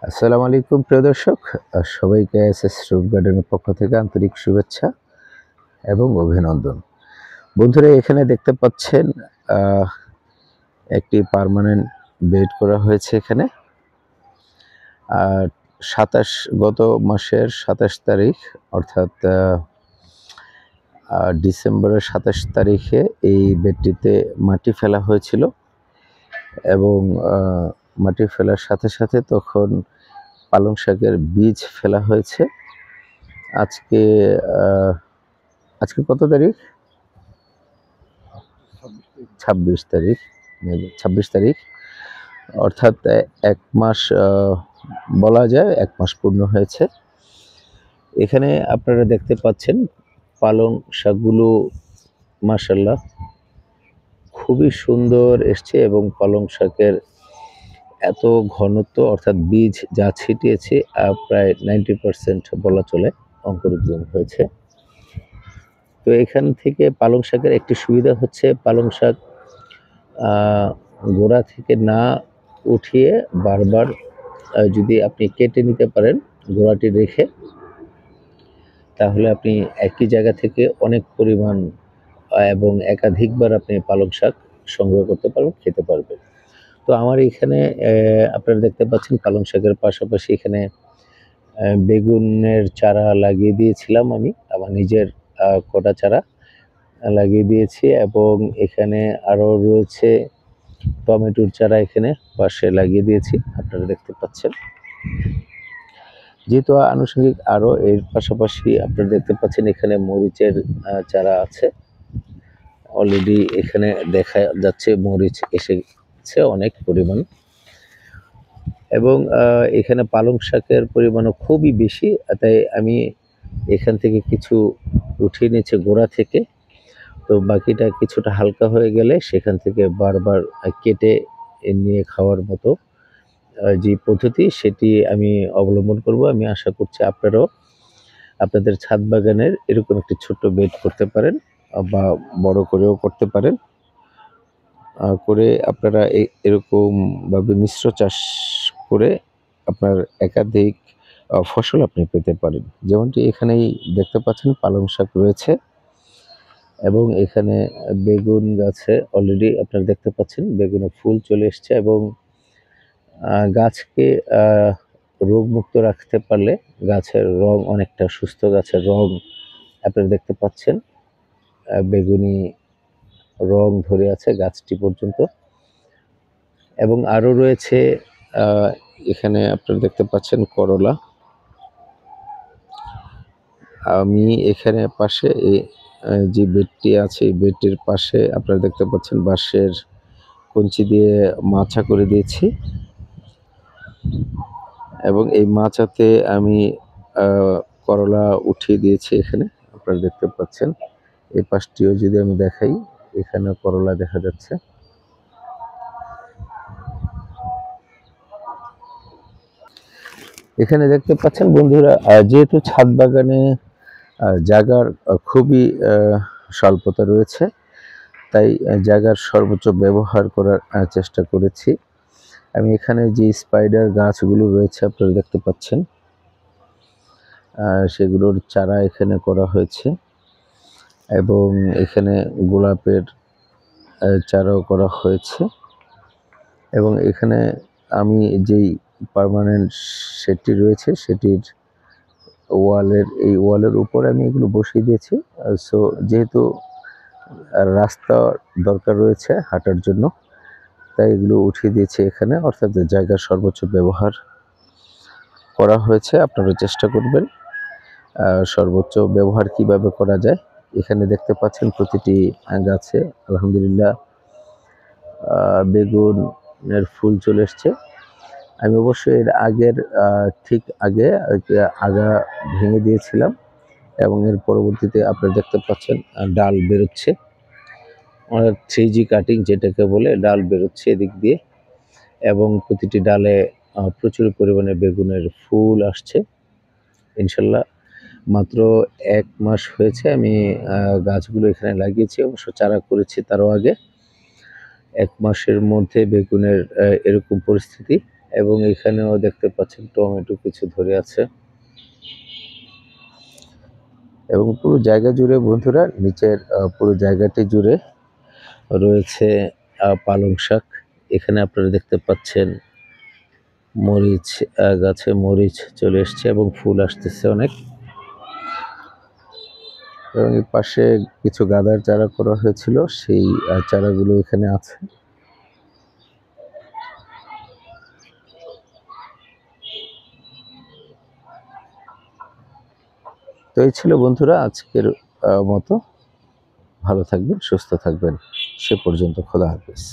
আসসালামু আলাইকুম প্রিয় দর্শক, সবাইকে এসএস রুট গার্ডেনের পক্ষ থেকে আন্তরিক শুভেচ্ছা এবং অভিনন্দন। বন্ধুরা, এখানে দেখতে পাচ্ছেন একটি পার্মানেন্ট বেড করা হয়েছে এখানে। আর গত মাসের ২৭ তারিখ অর্থাৎ ডিসেম্বরের ২৭ তারিখে এই বেডটিতে মাটি ফেলা হয়েছিল এবং মাটি ফেলার সাথে সাথে তখন পালং শাকের বীজ ফেলা হয়েছে। আজকে কত তারিখ? ২৬ তারিখ। ২৬ তারিখ অর্থাৎ ১ মাস, বলা যায় ১ মাস পূর্ণ হয়েছে। এখানে আপনারা দেখতে পাচ্ছেন পালং শাকগুলো মাশাআল্লাহ খুবই সুন্দর এসছে এবং পালং শাকের এত ঘনত্ব অর্থাৎ বীজ যা ছিটিয়েছে প্রায় 90% বলা চলে অঙ্কুরোদ্গম হয়েছে। তো এখান থেকে পালং শাকের একটি সুবিধা হচ্ছে পালং শাক গোড়া থেকে না উঠিয়ে বারবার যদি আপনি কেটে নিতে পারেন গোড়াটি রেখে, তাহলে আপনি একই জায়গা থেকে অনেক পরিমাণ এবং একাধিকবার আপনি পালং শাক সংগ্রহ করতে পারবেন, খেতে পারবেন। তো আমার এখানে আপনারা দেখতে পাচ্ছেন পালং শাকের পাশাপাশি এখানে বেগুনের চারা লাগিয়ে দিয়েছিলাম আমি আমার নিজের কটা চারা লাগিয়ে দিয়েছি এবং এখানে আরও রয়েছে টমেটোর চারা এখানে পাশে লাগিয়ে দিয়েছি, আপনারা দেখতে পাচ্ছেন। যেহেতু আনুষঙ্গিক আরও এর পাশাপাশি আপনারা দেখতে পাচ্ছেন এখানে মরিচের চারা আছে অলরেডি। এখানে দেখা যাচ্ছে মরিচ এসেছে অনেক পরিমাণ এবং এখানে পালং শাকের পরিমাণও খুবই বেশি, তাই আমি এখান থেকে কিছু উঠিয়ে নিয়েছি গোড়া থেকে। তো বাকিটা কিছুটা হালকা হয়ে গেলে সেখান থেকে বারবার কেটে নিয়ে খাওয়ার মতো যে পদ্ধতি সেটি আমি অবলম্বন করব। আমি আশা করছি আপনারাও আপনাদের ছাদ বাগানের এরকম একটি ছোট্ট বেড করতে পারেন বা বড় করেও করতে পারেন, করে আপনারা এরকমভাবে মিশ্র চাষ করে আপনার একাধিক ফসল আপনি পেতে পারেন। যেমনটি এখানেই দেখতে পাচ্ছেন পালং শাক রয়েছে এবং এখানে বেগুন গাছে অলরেডি আপনারা দেখতে পাচ্ছেন বেগুনে ফুল চলে এসছে এবং গাছকে রোগমুক্ত রাখতে পারলে গাছের রং অনেকটা সুস্থ গাছের রং আপনারা দেখতে পাচ্ছেন বেগুনি রং ধরে আছে গাছটি পর্যন্ত। এবং আরও রয়েছে এখানে আপনারা দেখতে পাচ্ছেন করলা। আমি এখানে পাশে যে বেডটি আছে এই বেডটির পাশে আপনারা দেখতে পাচ্ছেন বাঁশের কঞ্চি দিয়ে মাচা করে দিয়েছি এবং এই মাচাতে আমি করলা উঠিয়ে দিয়েছি এখানে আপনারা দেখতে পাচ্ছেন। এই পাশটিও যদি আমি দেখাই, এখানে করলা দেখা যাচ্ছে। এখানে দেখতে পাচ্ছেন বন্ধুরা, যেহেতু ছাদ বাগানে জায়গার খুবই স্বল্পতা রয়েছে, তাই জায়গার সর্বোচ্চ ব্যবহার করার চেষ্টা করেছি। আমি এখানে যে স্পাইডার গাছগুলো রয়েছে আপনারা দেখতে পাচ্ছেন, সেগুলোর চারা এখানে করা হয়েছে এবং এখানে গোলাপের চারাও করা হয়েছে এবং এখানে আমি যেই পার্মানেন্ট শেডটি রয়েছে সেটির এই ওয়ালের উপরে আমি এগুলো বসিয়ে দিয়েছি। সো যেহেতু রাস্তা দরকার রয়েছে হাঁটার জন্য, তাই এগুলো উঠিয়ে দিয়েছি এখানে, অর্থাৎ জায়গার সর্বোচ্চ ব্যবহার করা হয়েছে। আপনারা চেষ্টা করবেন সর্বোচ্চ ব্যবহার কিভাবে করা যায়। এখানে দেখতে পাচ্ছেন প্রতিটি গাছে আলহামদুলিল্লাহ বেগুনের ফুল চলে এসছে। আমি অবশ্যই এর ঠিক আগে আগা ভেঙে দিয়েছিলাম এবং এর পরবর্তীতে আপনারা দেখতে পাচ্ছেন ডাল বেরোচ্ছে, 3G কাটিং যেটাকে বলে, ডাল বেরোচ্ছে এদিক দিয়ে এবং প্রতিটি ডালে প্রচুর পরিমাণে বেগুনের ফুল আসছে ইনশাল্লাহ। মাত্র 1 মাস হয়েছে আমি গাছগুলো এখানে লাগিয়েছি, অবশ্য চারা করেছি তারও আগে। 1 মাসের মধ্যে বেগুনের এরকম পরিস্থিতি এবং এখানেও দেখতে পাচ্ছেন টমেটো কিছু ধরে আছে। এবং পুরো জায়গা জুড়ে বন্ধুরা নিচের পুরো জায়গাটি জুড়ে রয়েছে পালং শাক। এখানে আপনারা দেখতে পাচ্ছেন মরিচ, গাছে মরিচ চলে এসছে এবং ফুল আসতেছে অনেক। এবং এর পাশে কিছু গাঁদার চারা করা হয়েছিল, সেই চারাগুলো এখানে আছে। তো এই ছিল বন্ধুরা আজকের মতো। ভালো থাকবেন, সুস্থ থাকবেন। সে পর্যন্ত খোদা হাফেজ।